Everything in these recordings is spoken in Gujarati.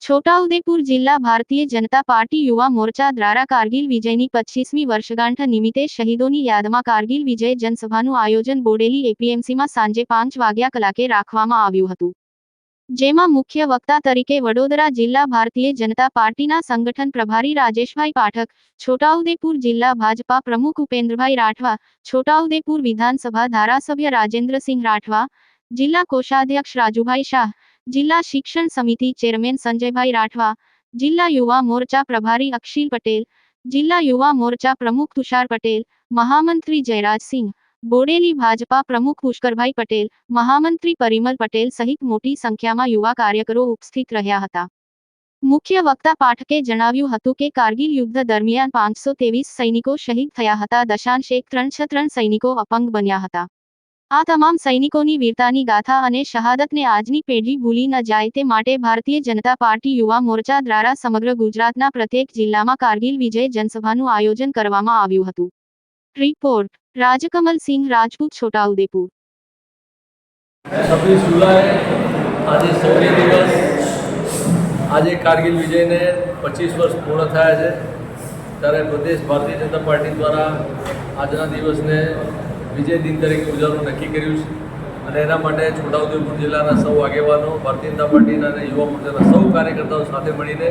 છોટાઉદેપુર જિલ્લા ભારતીય જનતા પાર્ટી યુવા મોરચા દ્વારા કારગિલ વિજયની 25મી વર્ષગાંઠ નિમિત્તે શહીદોની યાદમાં કારગિલ વિજય જનસભાનું આયોજન બોડેલી એપીએમસીમાં સાંજે 5 વાગ્યા કલાકે રાખવામાં આવ્યું હતું, જેમાં મુખ્ય વક્તા તરીકે વડોદરા જિલ્લા ભારતીય જનતા પાર્ટીના સંગઠન પ્રભારી રાજેશભાઈ પાઠક, છોટાઉદેપુર જિલ્લા ભાજપા પ્રમુખ ઉપેન્દ્રભાઈ રાઠવા, છોટાઉદેપુર વિધાનસભા ધારાસભ્ય રાજેન્દ્રસિંહ રાઠવા, જિલ્લા કોષાધ્યક્ષ રાજુભાઈ શાહ, જિલ્લા શિક્ષણ સમિતિ ચેરમેન સંજયભાઈ રાઠવા, જિલ્લા યુવા મોરચા પ્રભારી અક્ષિલ પટેલ, જિલ્લા યુવા મોરચા પ્રમુખ તુષાર પટેલ, મહામંત્રી જયરાજસિંહ, બોડેલી ભાજપા પ્રમુખ પુષ્કરભાઈ પટેલ, મહામંત્રી પરિમલ પટેલ સહિત મોટી સંખ્યામાં યુવા કાર્યકરો ઉપસ્થિત રહ્યા હતા। મુખ્ય વક્તા પાઠકે જણાવ્યું હતું કે કારગિલ યુદ્ધ દરમિયાન 523 સૈનિકો શહીદ થયા હતા। 1.363 સૈનિકો અપંગ બન્યા હતા। આ તમામ સૈનિકોની વીરતાની ગાથા અને શહાદતને આજની પેઢી ભૂલી ન જાય તે માટે ભારતીય જનતા પાર્ટી યુવા મોરચા દ્વારા સમગ્ર ગુજરાતના પ્રત્યેક જિલ્લામાં કારગિલ વિજય જનસભાનું આયોજન કરવામાં આવ્યું હતું। રિપોર્ટ રાજકમલ સિંહ રાજપૂત, છોટાઉદેપુર। 26 જુલાઈ આજે શૌર્ય દિવસ। આજે કારગિલ વિજયને 25 વર્ષ પૂર્ણ થયા છે, ત્યારે પ્રદેશ ભારતીય જનતા પાર્ટી દ્વારા આજના દિવસને વિજય દિન તરીકે ઉજવવાનું નક્કી કર્યું છે અને એના માટે છોટાઉદેપુર જિલ્લાના સૌ આગેવાનો, ભારતીય જનતા પાર્ટીના અને યુવા મોરચાના સૌ કાર્યકર્તાઓ સાથે મળીને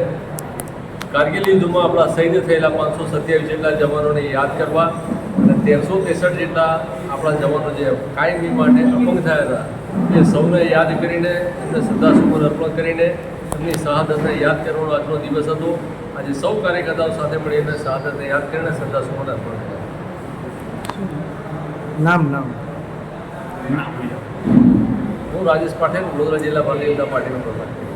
કારગિલ યુદ્ધમાં આપણા શહીદ થયેલા 527 જેટલા જવાનોને યાદ કરવા અને 1363 જેટલા આપણા જવાનો જે કાયમી માટે અપંગ થયા હતા એ સૌને યાદ કરીને એમને શ્રદ્ધાસુમન અર્પણ કરીને એમની શહાદતને યાદ કરવાનો આજનો દિવસ હતો। આજે સૌ કાર્યકર્તાઓ સાથે મળીને શહાદતને યાદ કરીને શ્રદ્ધાસુમન અર્પણ કર્યા। હું રાજેશ પાઠક, વડોદરા જિલ્લા ભારતીય જનતા પાર્ટીનો પ્રભારી।